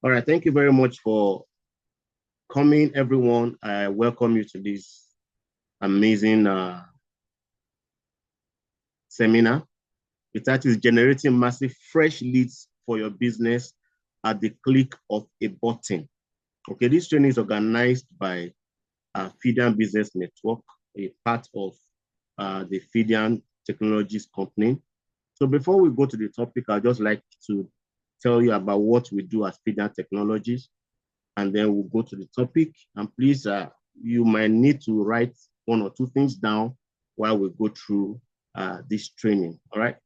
All right, thank you very much for coming, everyone. I welcome you to this amazing seminar. The title is Generating Massive Fresh Leads for Your Business at the Click of a Button. Okay, this training is organized by FDCRM Business Network, a part of the FDCRM Technologies company. So before we go to the topic, I'd just like to tell you about what we do at FDCRM Technologies, and then we'll go to the topic. And please, you might need to write one or two things down while we go through this training, all right?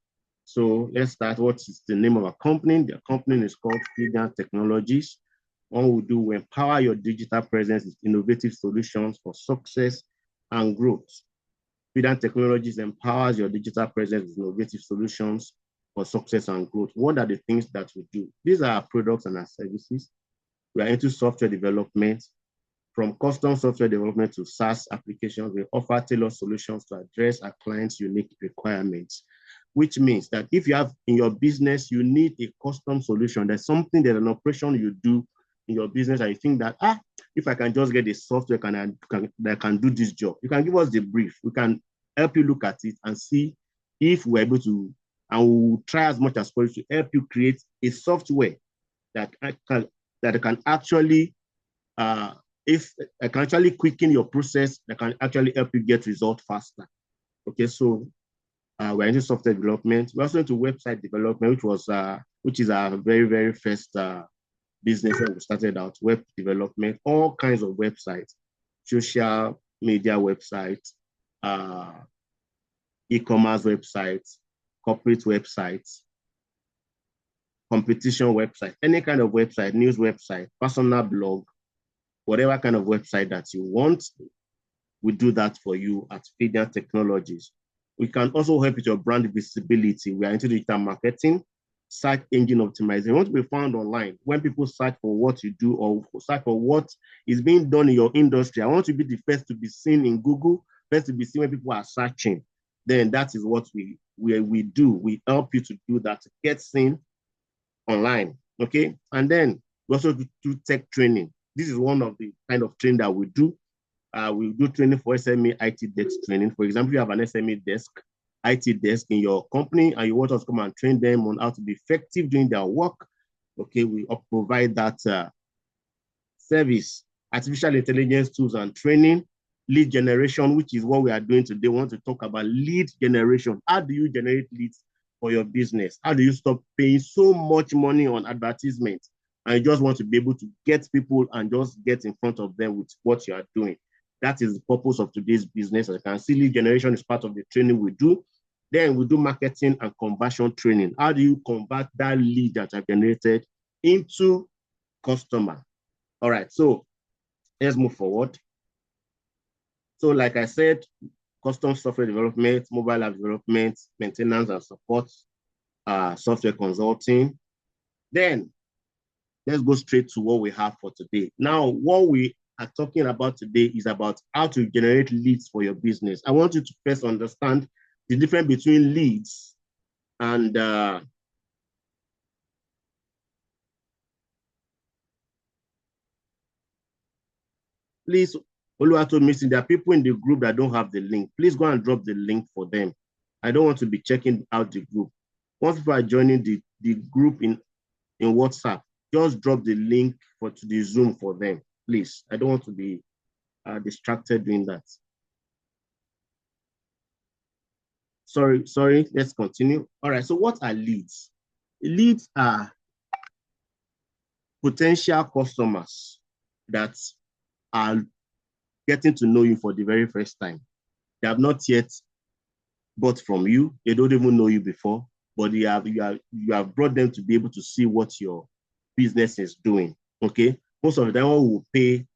So let's start. What is the name of our company? The company is called FDCRM Technologies. What we do, we empower your digital presence with innovative solutions for success and growth. FDCRM Technologies empowers your digital presence with innovative solutions for success and growth. What are the things that we do? These are our products and our services. We are into software development. From custom software development to SaaS applications, we offer tailored solutions to address our clients' unique requirements, which means that if you have in your business, you need a custom solution. There's something that an operation you do in your business and you think that, if I can just get a software that can do this job, you can give us the brief. We can help you look at it and see if we're able to, and we'll try as much as possible to help you create a software that can actually, if I can actually quicken your process, that can actually help you get results faster. Okay, so we're into software development. We're also into website development, which is our very, very first business when we started out, web development, all kinds of websites, social media websites, e-commerce websites, corporate websites, competition website, any kind of website, news website, personal blog, whatever kind of website that you want, we do that for you at FDCRM Technologies. We can also help with your brand visibility. We are into digital marketing, search engine optimization. You want to be found online. When people search for what you do or search for what is being done in your industry, I want to be the first to be seen in Google, first to be seen when people are searching. Then that is what we do. We help you to do that, to get seen online, okay? And then we also do tech training. This is one of the kind of training that we do. We do training for SME IT desk training. For example, you have an SME desk, IT desk in your company, and you want us to come and train them on how to be effective doing their work. Okay, we provide that service, artificial intelligence tools and training, lead generation, which is what we are doing today. We want to talk about lead generation. How do you generate leads for your business? How do you stop paying so much money on advertisement? And you just want to be able to get people and just get in front of them with what you are doing. That is the purpose of today's business. As you can see, lead generation is part of the training we do. Then we do marketing and conversion training. How do you convert that lead that you have generated into customer? All right, so let's move forward. So like I said, custom software development, mobile app development, maintenance and support, software consulting. Then let's go straight to what we have for today. Now, what we are talking about today is about how to generate leads for your business. I want you to first understand the difference between leads and please, Oluwato missing, there are people in the group that don't have the link. Please go and drop the link for them. I don't want to be checking out the group. Once people are joining the group in WhatsApp, just drop the link to the Zoom for them, please. I don't want to be distracted doing that. Sorry, let's continue. All right, so what are leads? Leads are potential customers that are getting to know you for the very first time. They have not yet bought from you. They don't even know you before, but you have brought them to be able to see what your business is doing, okay? Most of the time, we will pay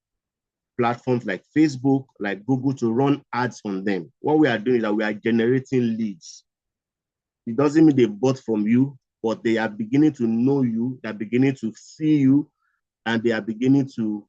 platforms like Facebook, like Google to run ads on them. What we are doing is that we are generating leads. It doesn't mean they bought from you, but they are beginning to know you, they're beginning to see you, and they are beginning to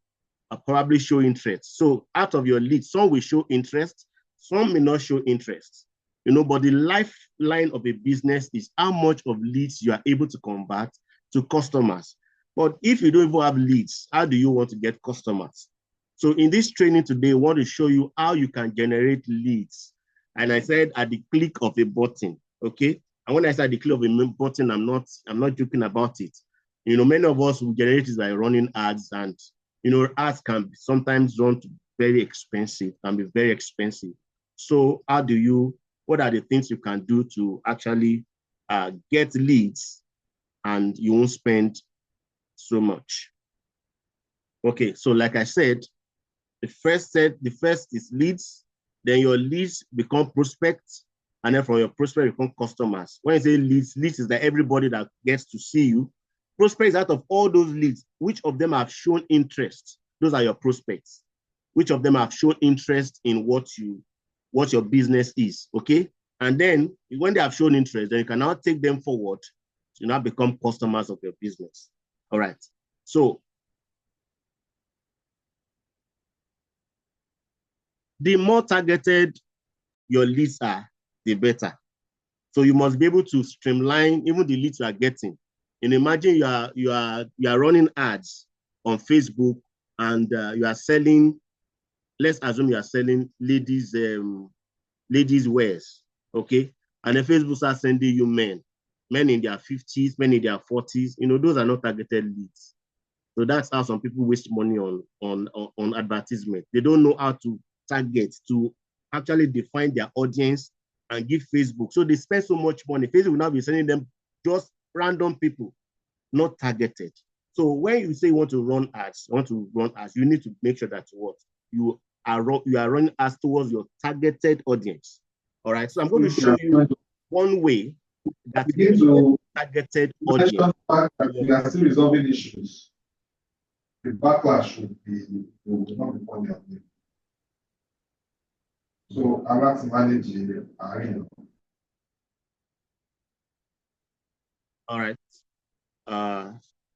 probably show interest. So out of your leads, some will show interest, some may not show interest. But the lifeline of a business is how much of leads you are able to convert to customers. But if you don't even have leads, how do you want to get customers? So in this training today, I want to show you how you can generate leads. And I said at the click of a button, okay? And when I said the click of a button, I'm not joking about it. You know, many of us will generate it by running ads, and you know, ads can sometimes run to very expensive, can be very expensive. So what are the things you can do to actually get leads and you won't spend so much? Okay, so like I said, the first is leads, then your leads become prospects, and then from your prospect become customers. When I say leads, leads is that everybody that gets to see you. Prospects, out of all those leads, which of them have shown interest? Those are your prospects. Which of them have shown interest in what your business is? Okay, and then when they have shown interest, then you can now take them forward to now become customers of your business. All right. So the more targeted your leads are, the better. So you must be able to streamline even the leads you are getting. And imagine you are running ads on Facebook, and you are selling. Let's assume you are selling ladies wears, okay? And then Facebook starts sending you men in their 50s, men in their 40s. You know, those are not targeted leads. So that's how some people waste money on advertisement. They don't know how to target, to actually define their audience and give Facebook. So they spend so much money. Facebook will now be sending them just random people, not targeted. So when you say you want to run ads, you need to make sure that what you are running ads towards your targeted audience. All right. So I'm going to show you one way that begin to targeted mention audience. the fact that we are still resolving issues. The backlash will not be on their way. So I want to manage the area. All right.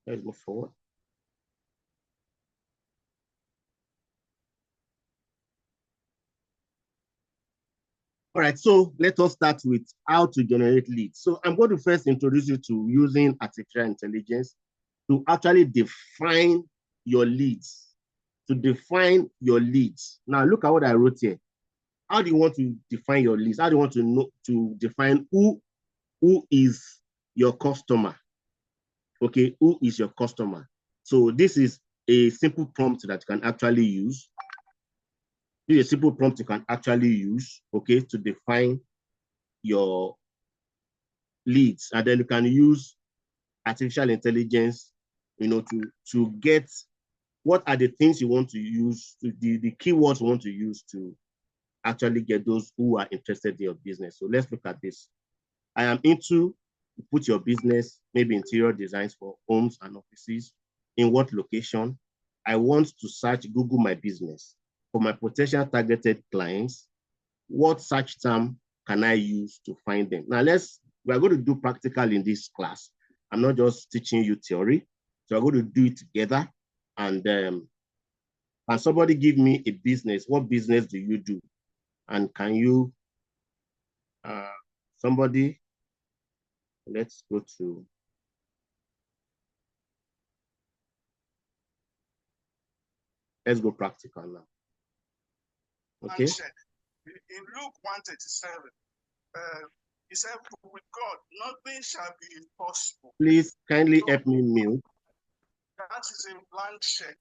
Let's go forward. All right, so let us start with how to generate leads. So I'm going to first introduce you to using artificial intelligence to actually define your leads. To define your leads. Now look at what I wrote here. How do you want to define your leads? How do you want to define who is your customer? Okay, who is your customer? So this is a simple prompt that you can actually use. This is a simple prompt you can actually use, okay, to define your leads. And then you can use artificial intelligence, you know, to get what are the things you want to use, the keywords you want to use to actually get those who are interested in your business. So let's look at this. I am into, put your business, maybe interior designs for homes and offices. In what location? I want to search Google My Business. For my potential targeted clients, what search term can I use to find them? Now we are going to do practical in this class. I'm not just teaching you theory. So I'm going to do it together. And can somebody give me a business? What business do you do? And can you, somebody, let's go to, let's go practical now. Okay. In Luke 137, he said, with God, nothing shall be impossible. Please kindly help me mute. That is a blank check.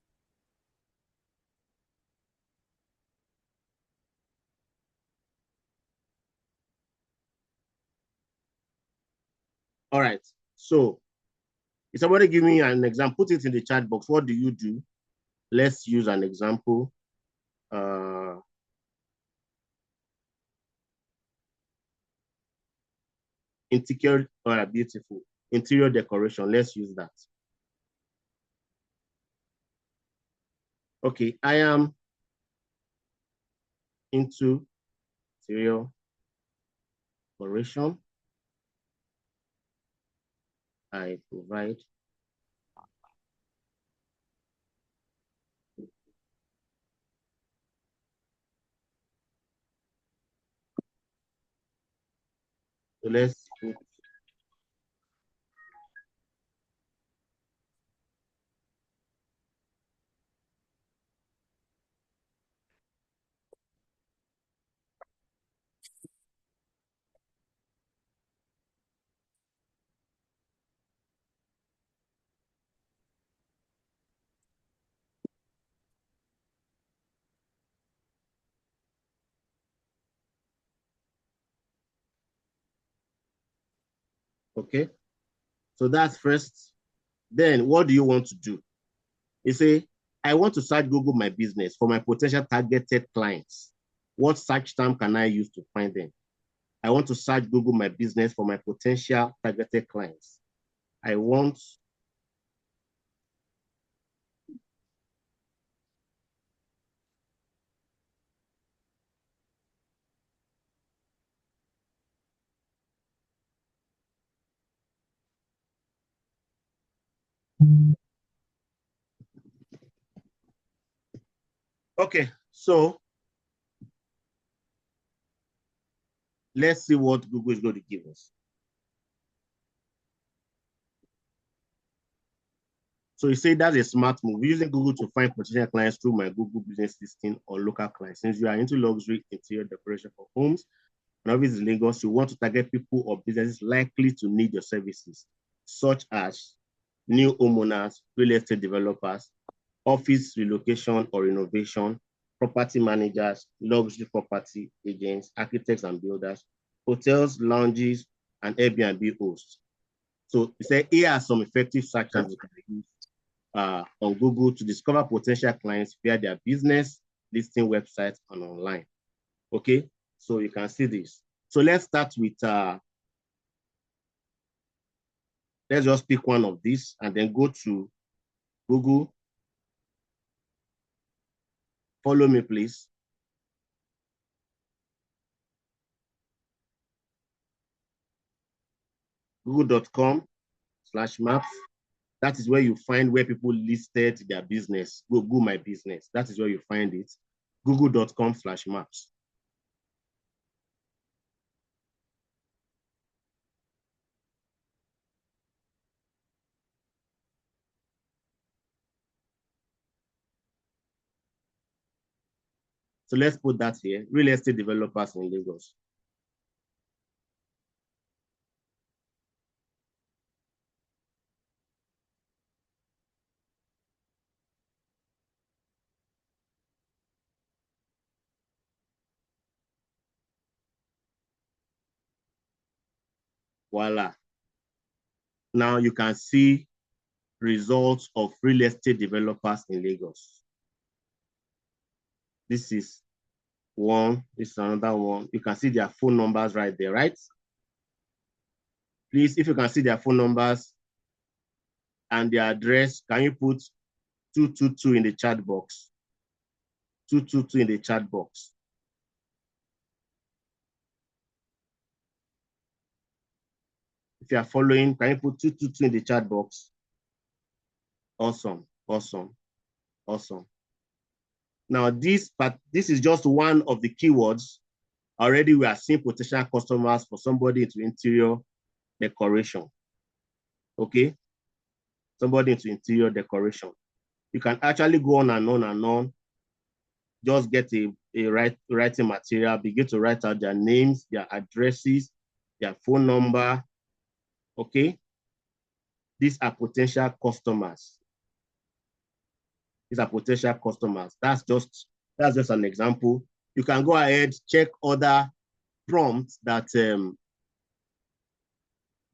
All right. So if somebody give me an example, put it in the chat box. What do you do? Let's use an example. Interior, beautiful. Interior decoration. Let's use that. Okay, I am into interior decoration. I provide so let's put Okay, so that's first. Then what do you want to do? You say, I want to search Google My Business for my potential targeted clients. What search term can I use to find them? I want to search Google My Business for my potential targeted clients. I want okay, so let's see what Google is going to give us. So you say that's a smart move, using Google to find potential clients through my Google business listing or local clients. Since you are into luxury interior decoration for homes and offices in Lagos, you want to target people or businesses likely to need your services, such as new homeowners, real estate developers, office relocation or renovation, property managers, luxury property agents, architects and builders, hotels, lounges, and Airbnb hosts. So you say here are some effective search terms you can use on Google to discover potential clients via their business, listing websites, and online. Okay, so you can see this. So let's start with, let's just pick one of these and then go to Google. Follow me, please. Google.com/maps. That is where you find where people listed their business. Google My Business. That is where you find it. Google.com/maps. So let's put that here. Real estate developers in Lagos. Voila. Now you can see results of real estate developers in Lagos. This is one, this is another one. You can see their phone numbers right there, right? Please, if you can see their phone numbers and their address, can you put 222 in the chat box? 222 in the chat box. If you are following, can you put 222 in the chat box? Awesome, awesome, awesome. Now this is just one of the keywords. Already we are seeing potential customers for somebody into interior decoration. Okay, somebody into interior decoration. You can actually go on and on and on. Just get a writing material, begin to write out their names, their addresses, their phone number. Okay, these are potential customers. These are potential customers. That's just an example. You can go ahead, check other prompts that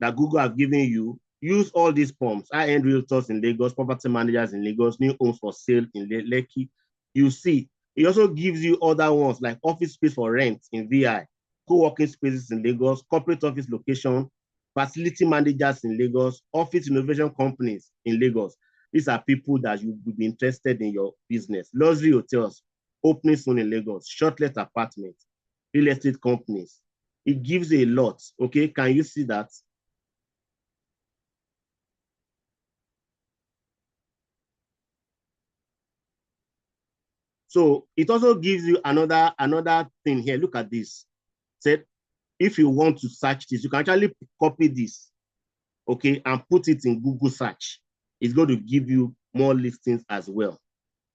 that Google have given you. Use all these prompts. High-end realtors in Lagos, property managers in Lagos, new homes for sale in Lekki. You see, it also gives you other ones like office space for rent in VI, co-working spaces in Lagos, corporate office location, facility managers in Lagos, office innovation companies in Lagos. These are people that you would be interested in your business. Luxury hotels, opening soon in Lagos, short-let apartments, real estate companies. It gives a lot. Okay, can you see that? So it also gives you another thing here. Look at this. Said, if you want to search this, you can actually copy this, okay, and put it in Google search. It's going to give you more listings as well.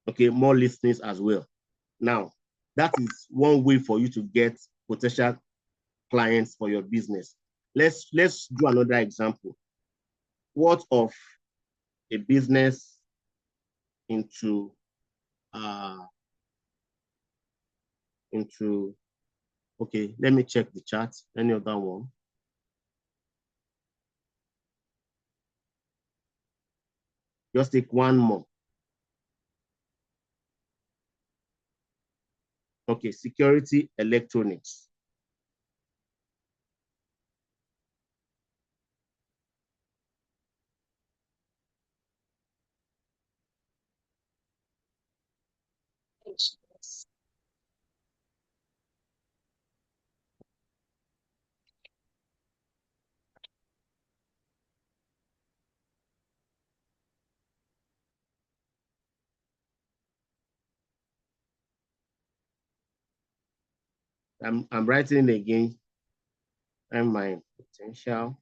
Okay, more listings as well. Now, that is one way for you to get potential clients for your business. Let's do another example. What of a business into okay, let me check the chart. Any other one? Just take one more. Okay, security electronics. I'm writing again, and my potential.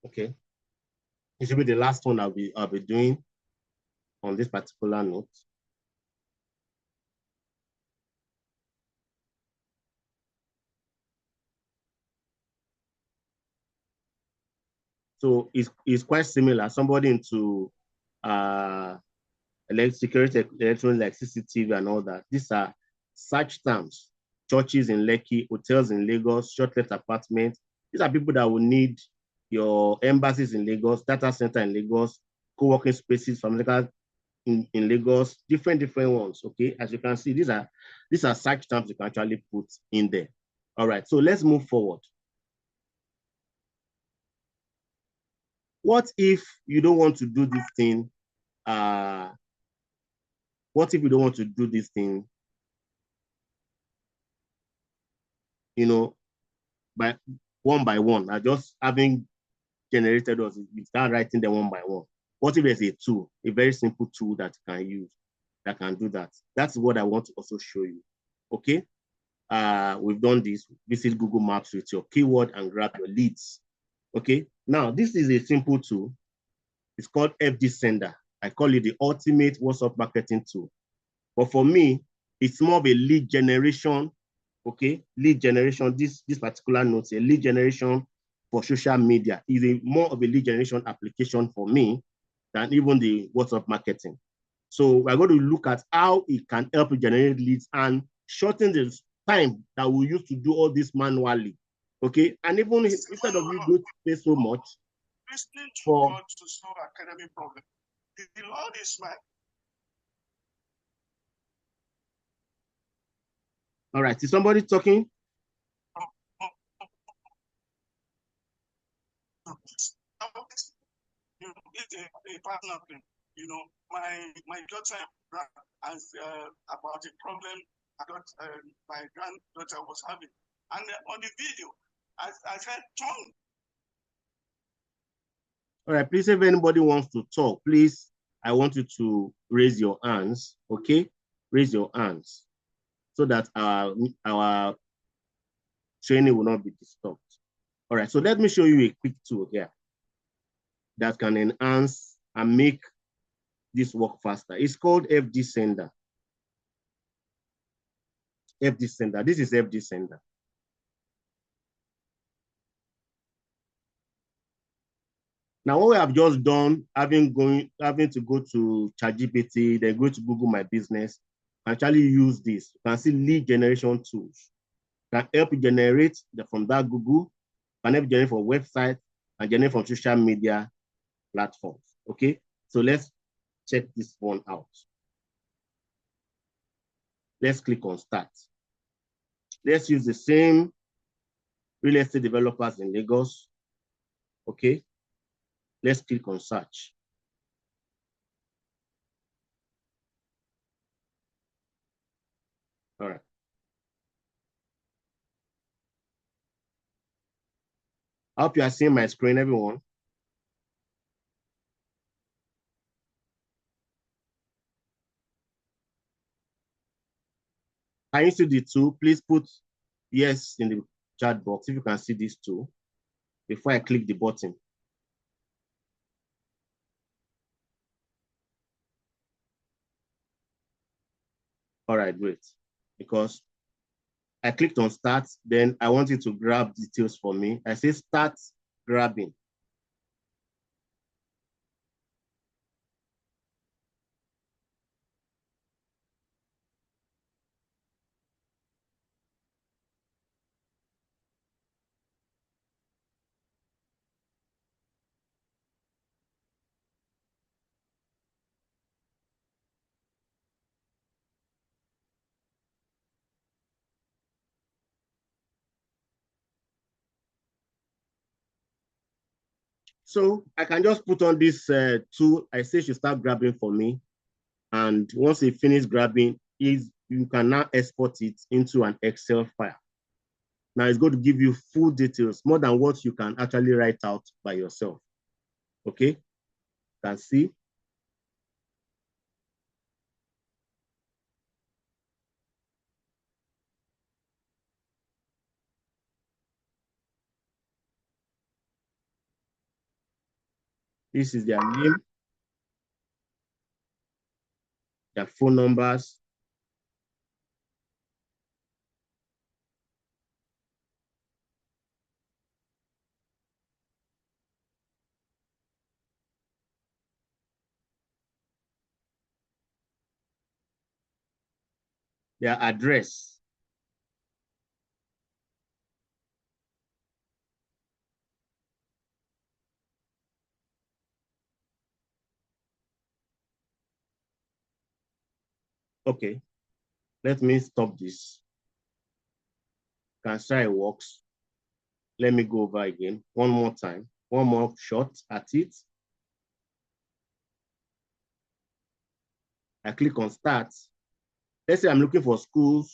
Okay, it should be the last one I'll be doing on this particular note. So it's quite similar. Somebody into security electronics like CCTV and all that. These are search terms. Churches in Lekki, hotels in Lagos, short-let apartments. These are people that will need your embassies in Lagos, data center in Lagos, co-working spaces from in Lagos, different ones. Okay, as you can see, these are search terms you can actually put in there. All right, so let's move forward. What if you don't want to do this thing? What if you don't want to do this thing, by one? I just having generated us, you start writing them one by one. What if there's a tool, a very simple tool that you can use that can do that? That's what I want to also show you. Okay. We've done this. Visit Google Maps with your keyword and grab your leads. Okay. Now, this is a simple tool. It's called FDSender. I call it the ultimate WhatsApp marketing tool. But for me, it's more of a lead generation. Okay, lead generation. This particular note, a lead generation for social media is more of a lead generation application for me than even the WhatsApp marketing. So we're going to look at how it can help you generate leads and shorten the time that we used to do all this manually. Okay, and even instead of you going to pay so much listening to for God to solve academic problem. The Lord is my. All right, is somebody talking? It's a partner thing. My daughter asked about a problem my granddaughter was having, and on the video, I said, "John." All right, please, if anybody wants to talk, please, I want you to raise your hands. Okay, raise your hands so that our training will not be disturbed. All right, so let me show you a quick tool here that can enhance and make this work faster. It's called FDSender. FDSender. This is FDSender. Now, what we have just done, having to go to ChatGPT, then go to Google My Business, actually use this. You can see lead generation tools. Can help you generate from that Google, can help you generate from website, and generate from social media platforms. Okay, so let's check this one out. Let's click on start. Let's use the same real estate developers in Lagos. Okay, let's click on search. All right. I hope you are seeing my screen, everyone. Can you see the tool? Please put yes in the chat box if you can see this tool before I click the button. All right, great. Because I clicked on start, then I want it to grab details for me. I say start grabbing. So I can just put on this tool. I say should start grabbing for me. And once it finishes grabbing, you can now export it into an Excel file. Now it's going to give you full details, more than what you can actually write out by yourself. Okay, you can see. This is their name, their phone numbers, their address. Okay, let me stop this. Can try it works. Let me go over again one more time, one more shot at it. I click on start. Let's say I'm looking for schools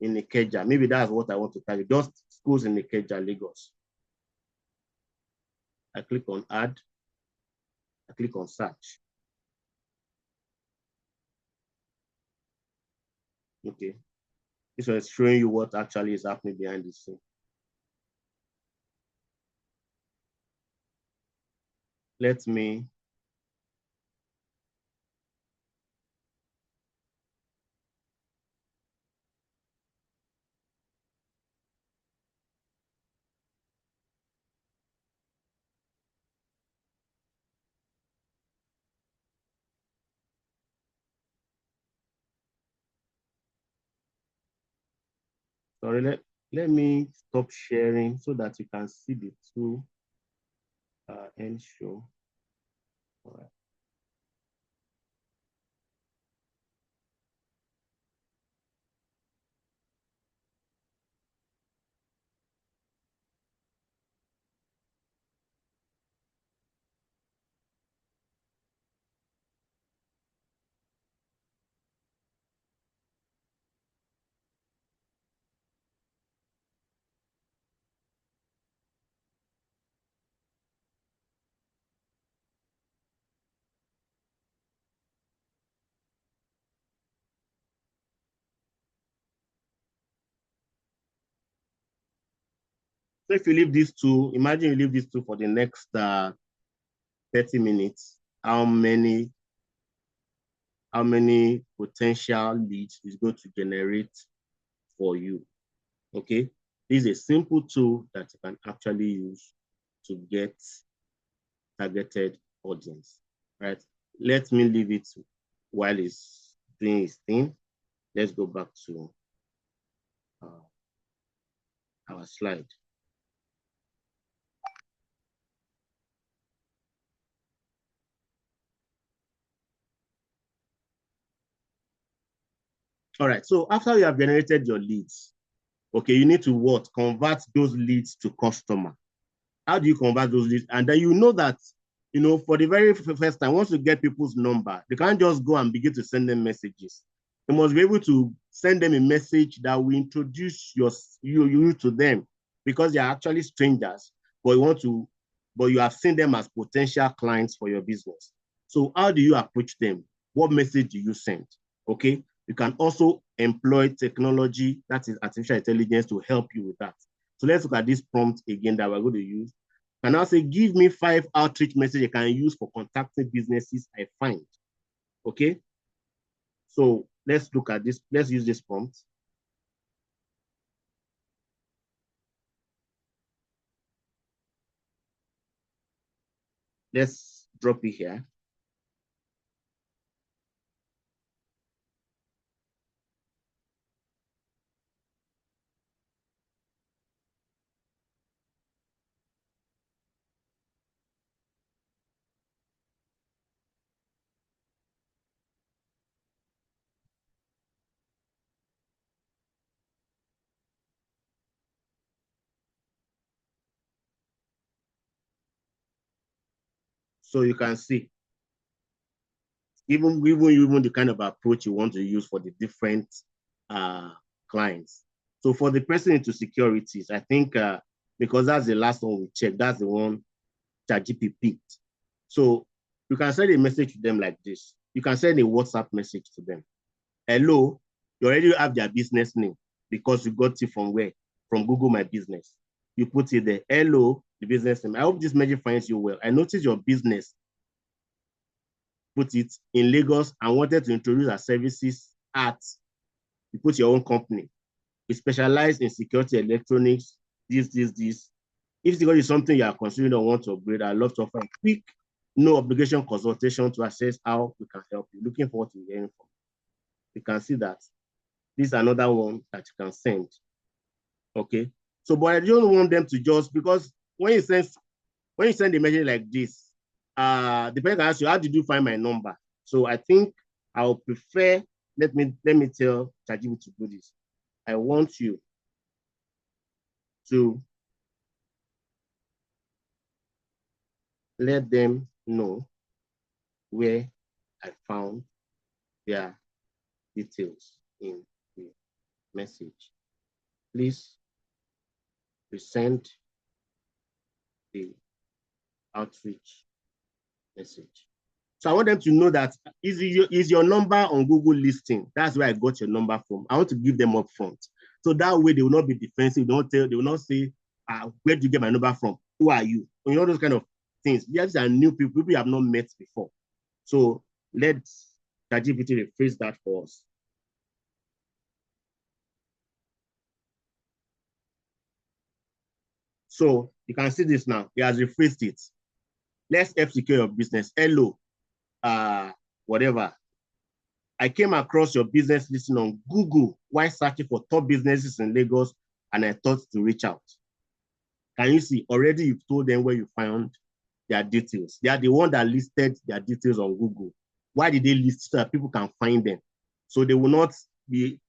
in Ikeja. Maybe that's what I want to target, just schools in Ikeja, Lagos. I click on add. I click on search. Okay, this one is showing you what actually is happening behind the scene. Let me sorry, let me stop sharing so that you can see the two end show. All right. So if you leave these two, imagine you leave these two for the next 30 minutes, how many potential leads is going to generate for you. Okay, this is a simple tool that you can actually use to get targeted audience, right? Let me leave it while it's doing its thing. Let's go back to our slide. All right, so after you have generated your leads, okay, you need to what? Convert those leads to customer. How do you convert those leads? And then you know that, for the very first time, once you get people's number, they can't just go and begin to send them messages. You must be able to send them a message that will introduce you to them, because they are actually strangers, but you have seen them as potential clients for your business. So how do you approach them? What message do you send? Okay. You can also employ technology, that is artificial intelligence, to help you with that. So let's look at this prompt again that we're going to use. And I'll say, give me 5 outreach messages I can use for contacting businesses I find. Okay. So let's look at this. Let's use this prompt. Let's drop it here. So you can see, even the kind of approach you want to use for the different clients. So for the person into securities, I think because that's the last one we checked, that's the one ChatGPT picked. So you can send a message to them like this. You can send a WhatsApp message to them. Hello, you already have their business name because you got it from where? From Google My Business. You put it there. Hello, the business name. I hope this message finds you well. I noticed your business put it in Lagos and wanted to introduce our services at, you put your own company. We specialize in security electronics, this. If security is something you are considering or want to upgrade, I'd love to offer a quick, no obligation consultation to assess how we can help you. Looking forward to hearing from you. You can see that this is another one that you can send. Okay. So, but I don't want them to just, because when you send a message like this, the person can ask you, how did you find my number? So I think I would prefer, let me tell ChatGPT to do this. I want you to let them know where I found their details in the message. Please resend the outreach message. So I want them to know that is your number on Google listing. That's where I got your number from. I want to give them up front. So that way they will not be defensive. They will not say, where did you get my number from? Who are you? You know, those kind of things. These are new people you have not met before. So let's ChatGPT rephrase that for us. So you can see this now. He has rephrased it. Let's help secure your business. Hello, whatever. I came across your business listing on Google while searching for top businesses in Lagos, and I thought to reach out. Can you see? Already you've told them where you found their details. They are the one that listed their details on Google. Why did they list so that people can find them? So they will not be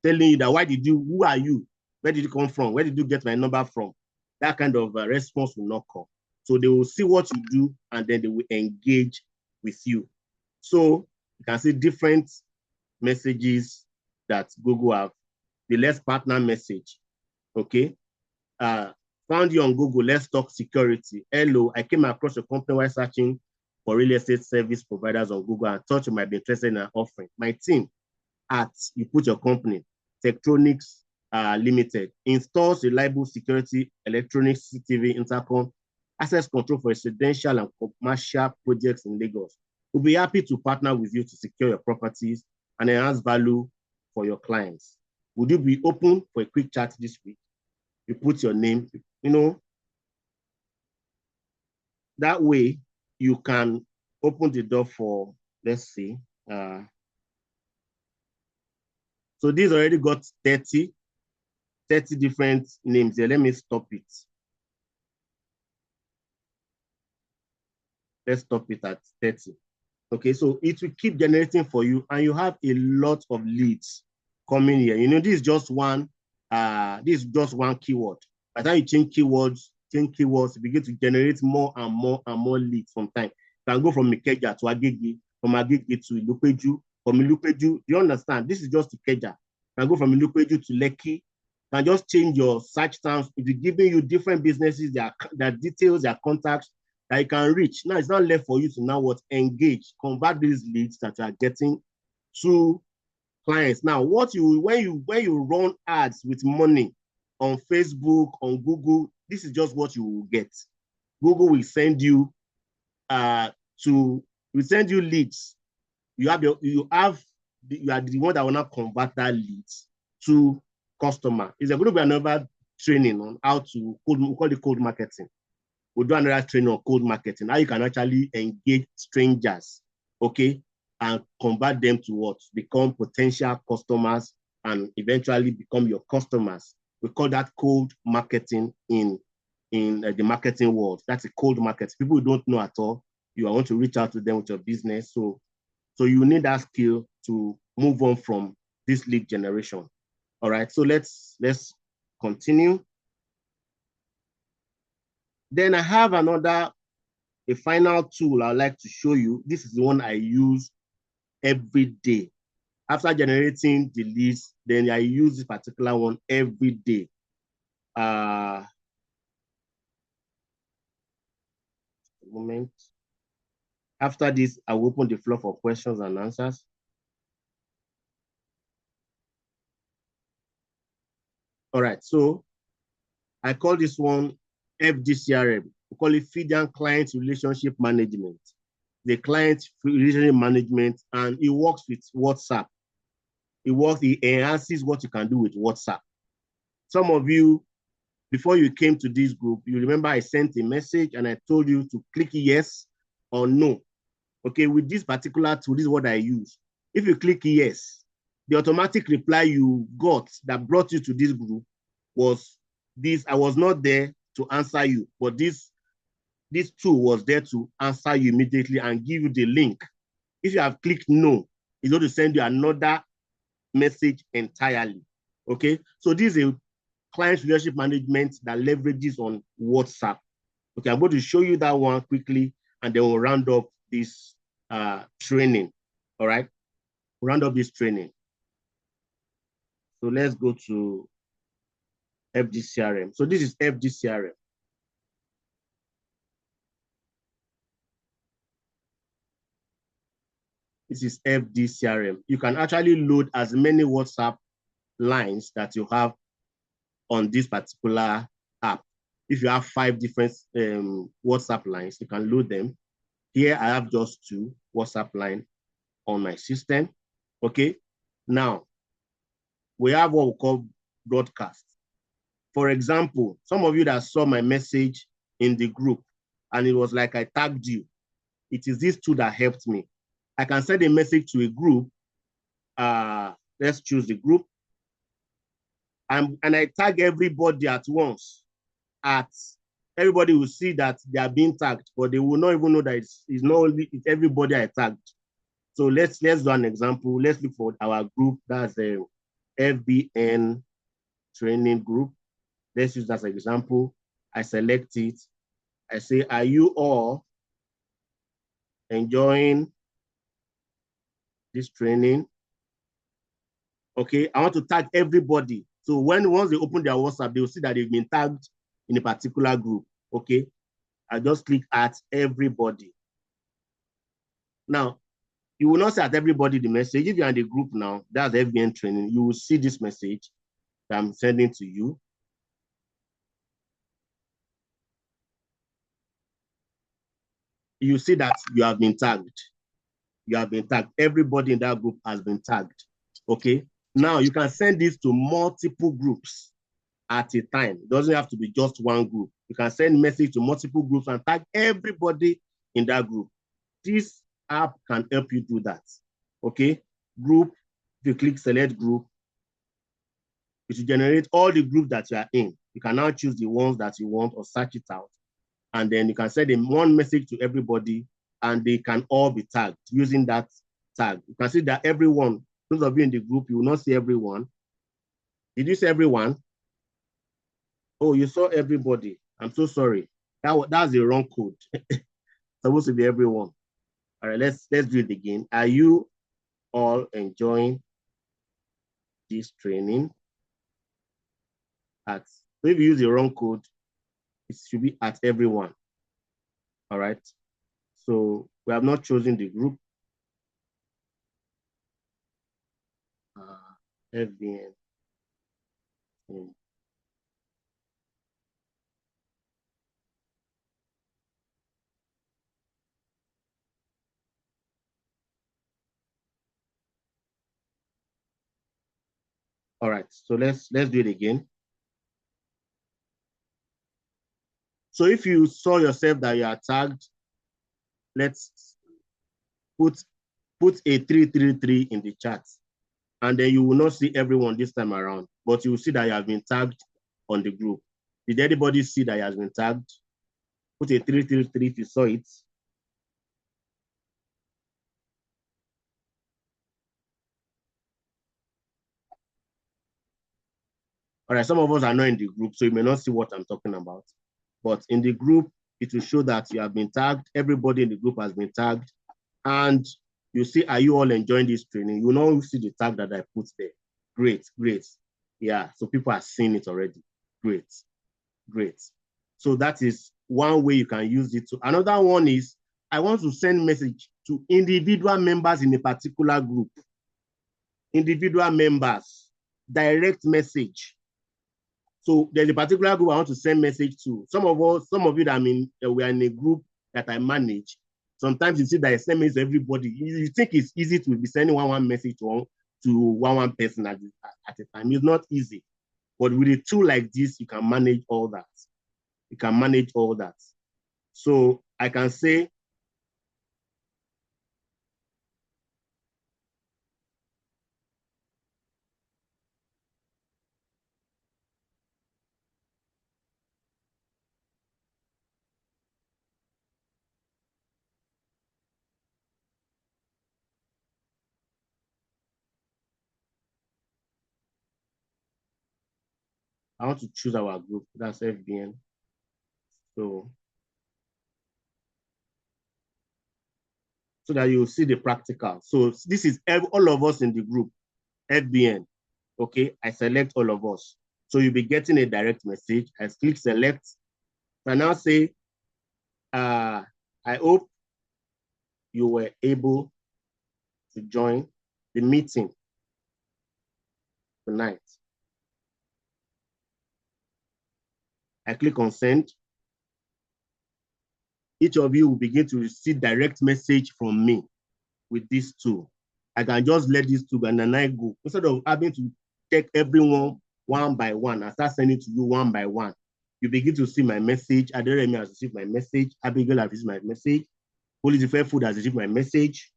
telling you that, who are you? Where did you come from? Where did you get my number from? That kind of response will not come. So they will see what you do and then they will engage with you. So you can see different messages that Google have. The Let's Partner message, okay? Found you on Google, let's talk security. Hello, I came across your company while searching for real estate service providers on Google and thought you might be interested in an offering. My team at, you put your company, Tektronix Limited, installs reliable security, electronics, CCTV, intercom, access control for residential and commercial projects in Lagos. We'll be happy to partner with you to secure your properties and enhance value for your clients. Would you be open for a quick chat this week? You put your name, you know, that way you can open the door for, let's see. So these already got 30 different names there. Let me stop it. Let's stop it at 30. Okay, so it will keep generating for you and you have a lot of leads coming here. You know, this is just one keyword. By the time you change keywords, you begin to generate more and more leads from time. You can go from Ikeja to Agege, from Agege to Ilupeju, from Ilupeju. You understand? This is just Ikeja. You can go from Ilupeju to Lekki. You can just change your search terms. It will be giving you different businesses, their details, their contacts that you can reach. Now it's not left for you to now engage, convert these leads that you are getting to clients. Now, when you run ads with money on Facebook, on Google, this is just what you will get. Google will send you leads. You have you are the one that will not convert that leads to customer. It's going to be another training on how to code, we call it cold marketing. We'll do another training on cold marketing, how you can actually engage strangers, okay, and convert them to what? Become potential customers and eventually become your customers. We call that cold marketing in the marketing world. That's a cold market. People who don't know at all, you want to reach out to them with your business. So you need that skill to move on from this lead generation. All right, so let's continue. Then I have a final tool I'd like to show you. This is the one I use every day. After generating the leads, then I use this particular one every day. Moment. After this, I will open the floor for questions and answers. All right, so I call this one FDCRM. We call it FDCRM Client Relationship Management. The client relationship management, and it works with WhatsApp. It enhances what you can do with WhatsApp. Some of you, before you came to this group, you remember I sent a message and I told you to click yes or no. Okay, with this particular tool, this is what I use. If you click yes, the automatic reply you got that brought you to this group was this. I was not there to answer you, but this tool was there to answer you immediately and give you the link. If you have clicked no, it's going to send you another message entirely. Okay, so this is a client relationship management that leverages on WhatsApp. Okay, I'm going to show you that one quickly, and then we'll round up this training. All right, we'll round up this training. So let's go to FDCRM. So this is FDCRM. This is FDCRM. You can actually load as many WhatsApp lines that you have on this particular app. If you have 5 different WhatsApp lines, you can load them. Here I have just 2 WhatsApp lines on my system. Okay. Now we have what we call broadcast. For example, some of you that saw my message in the group and it was like I tagged you. It is this tool that helped me. I can send a message to a group. Let's choose the group. And I tag everybody at once. Everybody will see that they are being tagged, but they will not even know that it's not only it's everybody I tagged. So let's do an example. Let's look for our group. That's a FBN training group. Let's use that as an example. I select it. I say, are you all enjoying this training? Okay, I want to tag everybody. So once they open their WhatsApp, they will see that they've been tagged in a particular group. Okay, I just click at everybody. Now, you will not see at everybody the message. If you're in the group now, that's FBN training, you will see this message that I'm sending to you. You see that you have been tagged. You have been tagged. Everybody in that group has been tagged. Okay. Now you can send this to multiple groups at a time. It doesn't have to be just one group. You can send message to multiple groups and tag everybody in that group. This app can help you do that. Okay. Group, if you click select group, it will generate all the groups that you are in. You can now choose the ones that you want or search it out. And then you can send one message to everybody and they can all be tagged using that tag. You can see that everyone, those of you in the group, you will not see everyone. Did you see everyone? Oh, you saw everybody. I'm so sorry. That's the wrong code. Supposed to be everyone. All right, let's do it again. Are you all enjoying this training? So if you use the wrong code, it should be at everyone. All right. So we have not chosen the group. FBN. All right, so let's do it again. So if you saw yourself that you are tagged, let's put a 333 in the chat, and then you will not see everyone this time around, but you will see that you have been tagged on the group. Did anybody see that he has been tagged? Put a 333 if you saw it. All right, some of us are not in the group, so you may not see what I'm talking about. But in the group, it will show that you have been tagged. Everybody in the group has been tagged. And you see, are you all enjoying this training? You know, see the tag that I put there. Great, great. Yeah, so people are seeing it already. Great, great. So that is one way you can use it. Another one is, I want to send message to individual members in a particular group. Individual members, direct message. So there's a particular group I want to send message to. Some of you that we are in a group that I manage. Sometimes you see that I send message to everybody. You think it's easy to be sending one message to one person at a time. It's not easy. But with a tool like this, you can manage all that. You can manage all that. So I can say, I want to choose our group. That's FBN. So that you see the practical. So this is all of us in the group, FBN. Okay, I select all of us. So you'll be getting a direct message. I click select. So I now say, I hope you were able to join the meeting tonight. I click on send. Each of you will begin to receive direct message from me with this tool. I can just let this tool and then I go. Instead of having to take everyone one by one, I start sending to you one by one. You begin to see my message. Aderemi has received my message. Abigail has received my message. Holy Food has received my message.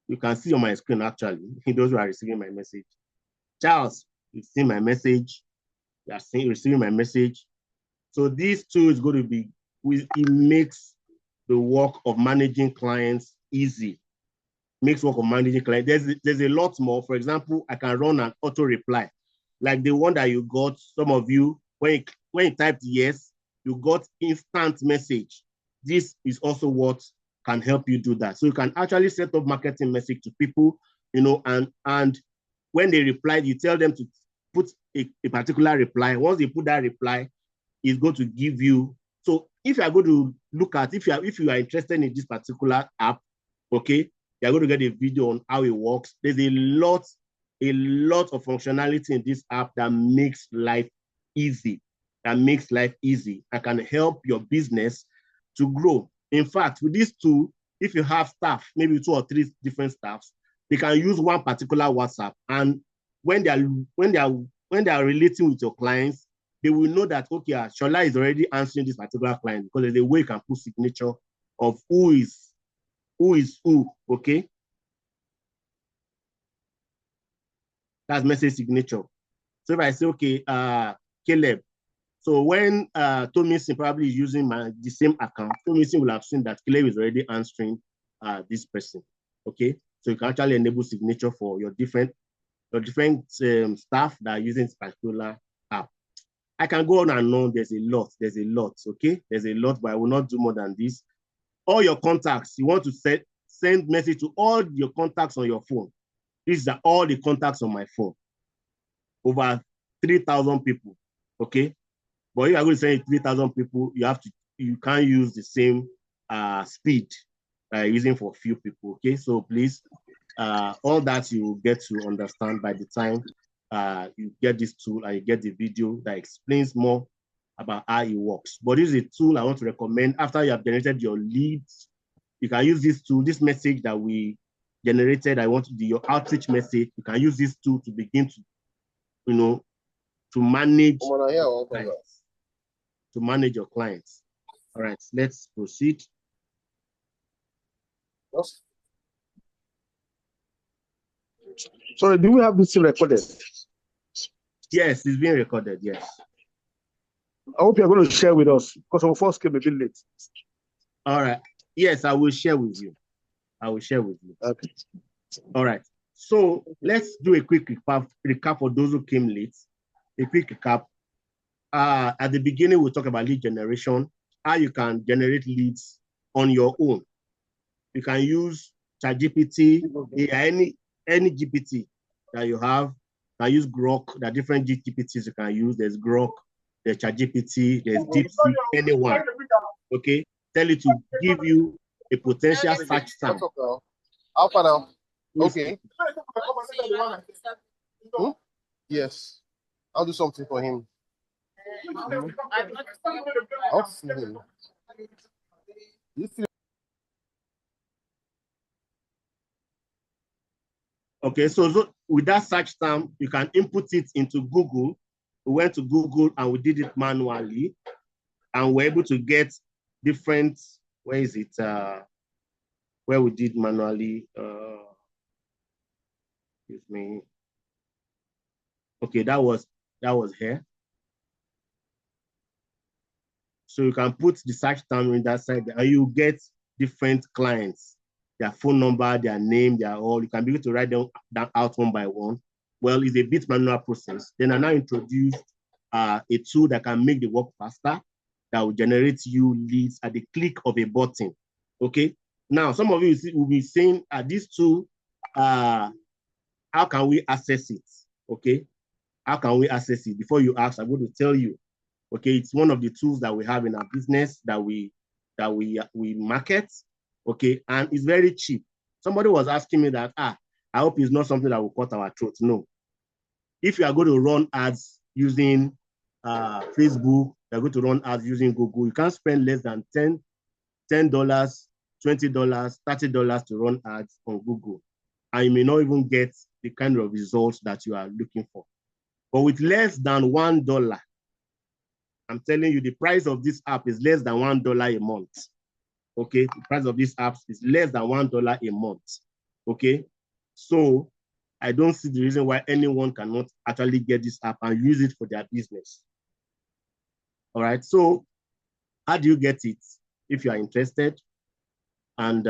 You can see on my screen, actually, those who are receiving my message. Charles, you've seen my message. You are receiving my message. So this tool is going to be, it makes the work of managing clients easy. Makes work of managing clients. There's a lot more. For example, I can run an auto reply. Like the one that you got, some of you, when you typed yes, you got instant message. This is also what can help you do that. So you can actually set up marketing message to people, and when they reply, you tell them to put a particular reply. Once they put that reply, it's going to give you. So if you are going to look at, if you are interested in this particular app, okay, you're going to get a video on how it works. There's a lot of functionality in this app that makes life easy. And can help your business to grow. In fact, with this tool, if you have staff, maybe 2 or 3 different staffs, they can use one particular WhatsApp. And when they are relating with your clients, they will know that, okay, Shola is already answering this particular client, because there's a way you can put signature of who is who, okay? That's message signature. So if I say, okay, Caleb, so when Tomisin probably is using the same account, Tomisin will have seen that Caleb is already answering this person, okay? So you can actually enable signature for your different staff that are using this particular app. I can go on and on. There's a lot, okay? There's a lot, but I will not do more than this. All your contacts, you want to send message to all your contacts on your phone. These are all the contacts on my phone. Over 3,000 people, okay? But if you're going to send 3,000 people, you can't use the same speed using for few people, okay? So please, all that you will get to understand by the time you get this tool and you get the video that explains more about how it works. But this is a tool I want to recommend. After you have generated your leads, you can use this tool, this message that we generated. I want to do your outreach message. You can use this tool to begin to, to manage clients, to manage your clients. All right, let's proceed. Sorry, do we have this recorded? Yes, it's being recorded. Yes. I hope you're going to share with us because our first came a bit late. All right. Yes, I will share with you. I will share with you. Okay. All right. So let's do a quick recap for those who came late. A quick recap. At the beginning, we talked about lead generation, how you can generate leads on your own. You can use ChatGPT, any GPT that you have. You can use Grok. There are different GPTs you can use. There's Grok, there's ChatGPT, there's DeepSeek, anyone. Okay, tell it to give you a potential search term. How far now? Okay. Hmm? Yes. I'll do something for him. I'll see him. Okay, so with that search term, you can input it into Google. We went to Google and we did it manually, and we're able to get different, where is it? Where we did manually, excuse me. Okay, that was here. So you can put the search term in that side and you get different clients, their phone number, their name, their all. You can be able to write them out one by one. Well, it's a bit manual process. Then I now introduced a tool that can make the work faster, that will generate you leads at the click of a button. Okay. Now, some of you will be saying, this tool, how can we access it? Okay. How can we access it? Before you ask, I'm going to tell you. Okay, it's one of the tools that we have in our business that we market. Okay, and it's very cheap. Somebody was asking me that, I hope it's not something that will cut our throat. No. If you are going to run ads using Facebook, you're going to run ads using Google, you can't spend less than $10, $20, $30 to run ads on Google. And you may not even get the kind of results that you are looking for. But with less than $1, I'm telling you, the price of this app is less than $1 a month. Okay, the price of this app is less than $1 a month. Okay, so I don't see the reason why anyone cannot actually get this app and use it for their business. All right, so how do you get it if you are interested? And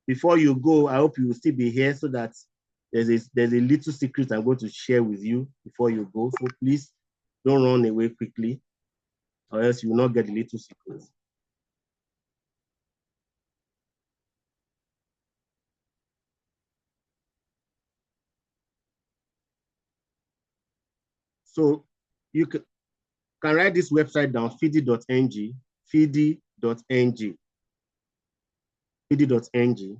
before you go, I hope you will still be here so that there's a little secret I'm going to share with you before you go. So please don't run away quickly, or else you will not get the little secret. So you can write this website down, feedy.ng, feedy.ng, feedy.ng.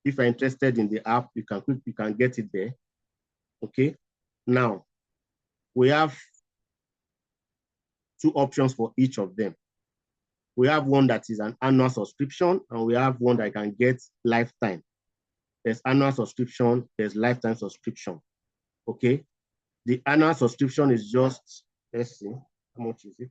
If you're interested in the app, you can get it there. Okay. Now, we have two options for each of them. We have one that is an annual subscription, and we have one that can get lifetime. There's annual subscription, there's lifetime subscription. Okay. The annual subscription is just, let's see, how much is it?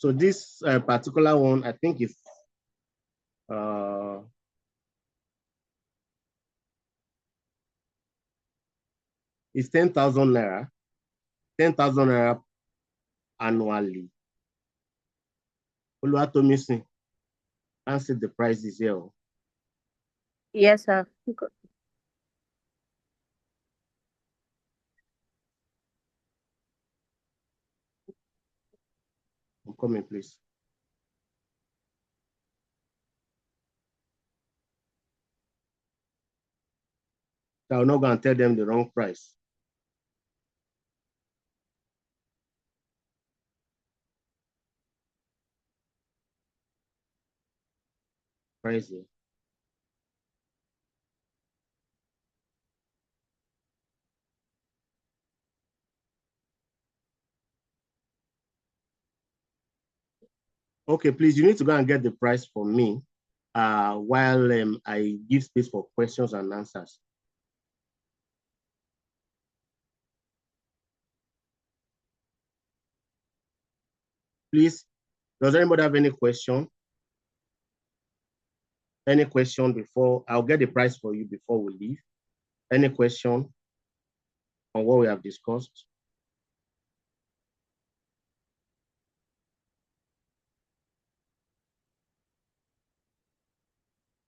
So this particular one, I think is it's 10,000 naira, 10,000 naira annually. Oluwatomisin, answer the price is here. Yes, sir. I'm coming, please. I will not go and tell them the wrong price. price here. Okay, please, you need to go and get the price for me while I give space for questions and answers. Please, does anybody have any question? Any question before? I'll get the price for you before we leave. Any question on what we have discussed?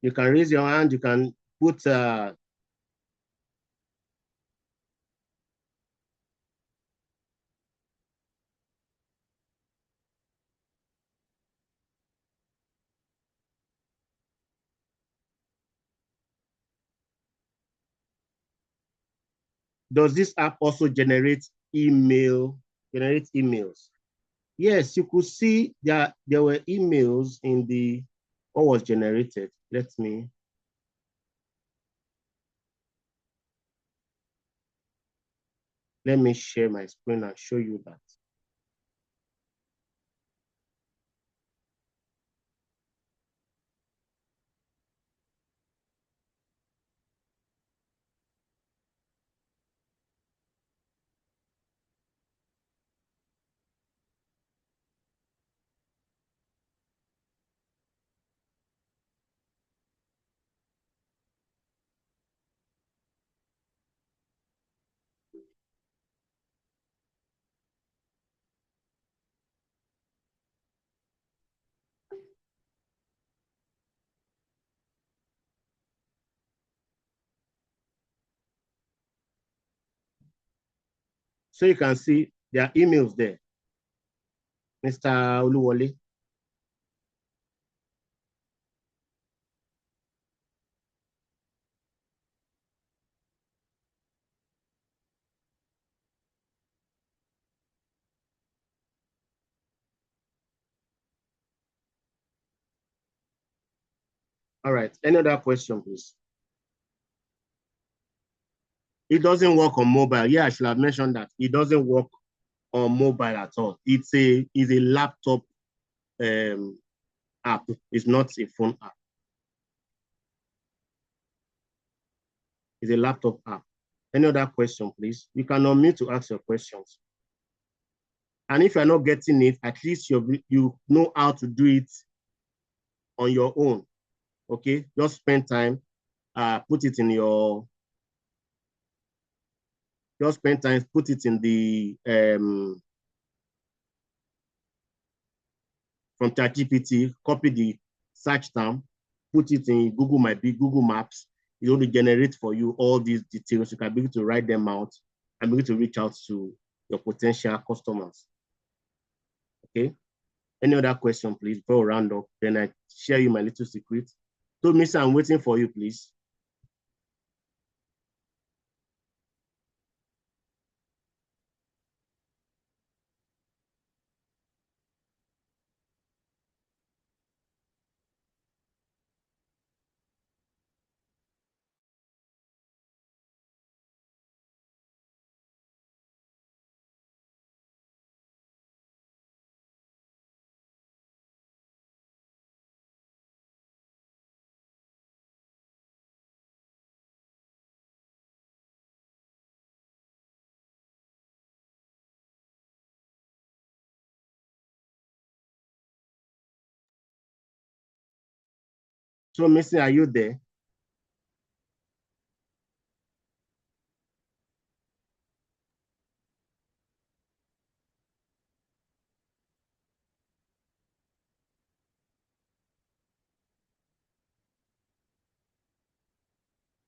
You can raise your hand. You can put does this app also generate emails? Yes, you could see that there were emails in the what was generated. Let me share my screen and show you that. So you can see there are emails there. Mr. Oluwole. All right, any other question, please? It doesn't work on mobile. Yeah, I should have mentioned that. It doesn't work on mobile at all. It's a laptop app. It's not a phone app. It's a laptop app. Any other question, please? You can unmute to ask your questions. And if you're not getting it, at least you know how to do it on your own. Okay, just spend time, put it in your, just spend time, put it in the, from ChatGPT, copy the search term, put it in Google Maps. It's going to generate for you all these details. You can be able to write them out and be able to reach out to your potential customers. Okay. Any other question, please, before we round up? Then I share you my little secret. So, Miss, I'm waiting for you, please. So, Missy, are you there?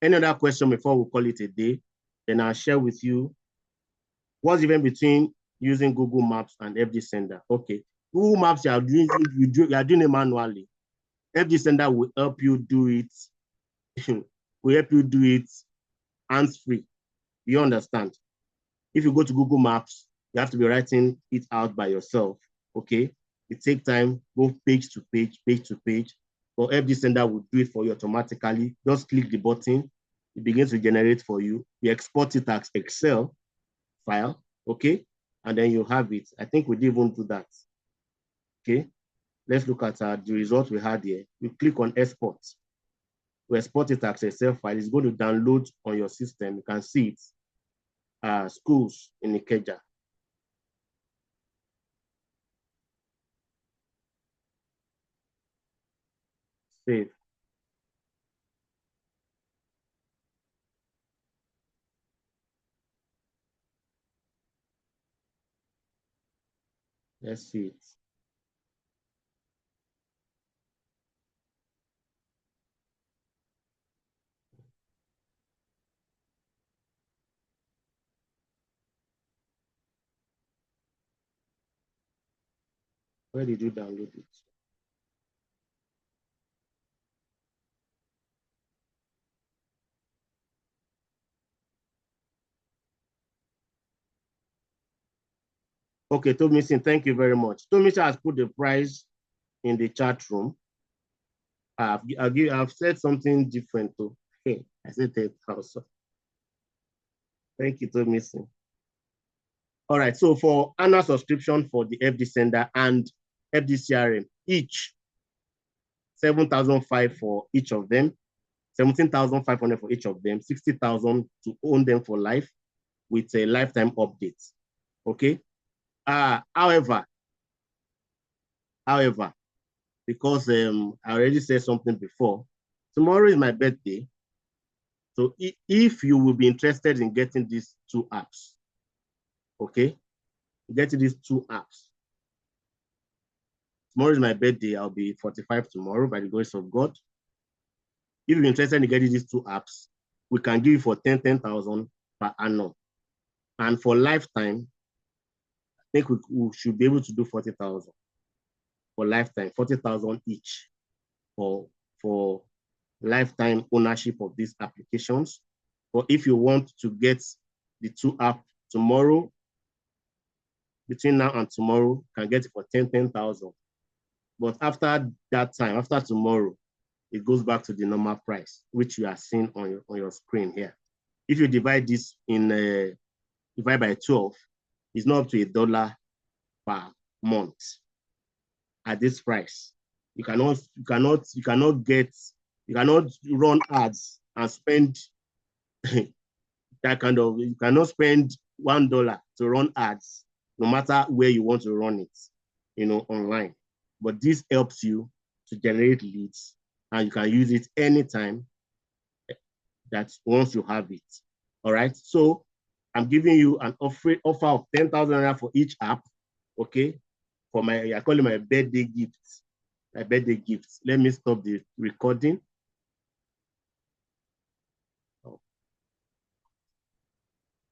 Any other question before we call it a day? Then I'll share with you what's even between using Google Maps and FDSender. Okay, Google Maps, you are doing it manually. FDSender will help you do it. Will help you do it hands-free. You understand? If you go to Google Maps, you have to be writing it out by yourself. Okay, it takes time, go page to page, page to page. or FDSender will do it for you automatically. Just click the button, it begins to generate for you. You export it as Excel file, okay? And then you have it. I think we didn't even do that, okay? Let's look at the result we had here. You click on export. We export it as Excel file. It's going to download on your system. You can see it. Schools in Ikeja. Save. Let's see it. Where did you download it? Okay, Tomisin, thank you very much. Tomisin has put the price in the chat room. I've said something different too. Hey, I said 10,000. Thank you, Tomisin. All right, so for annual subscription for the FDSender and FDCRM, each 7,500 for each of them, 17,500 for each of them, 60,000 to own them for life with a lifetime update. Okay. However, because I already said something before, tomorrow is my birthday. So if you will be interested in getting these two apps, okay, getting these two apps. Tomorrow is my birthday. I'll be 45 tomorrow by the grace of God. If you're interested in getting these two apps, we can give you for 10,000 per annum. And for lifetime, I think we should be able to do 40,000 for lifetime, 40,000 each for lifetime ownership of these applications. But if you want to get the two apps tomorrow, between now and tomorrow, you can get it for 10,000. But after that time, after tomorrow, it goes back to the normal price, which you are seeing on your screen here. If you divide this divide by 12, it's not up to $1 per month at this price. You cannot run ads and spend that kind of, you cannot spend $1 to run ads, no matter where you want to run it, online. But this helps you to generate leads, and you can use it anytime that once you have it. All right. So I'm giving you an offer of 10,000 for each app. Okay. For I call it my birthday gift. My birthday gift. Let me stop the recording.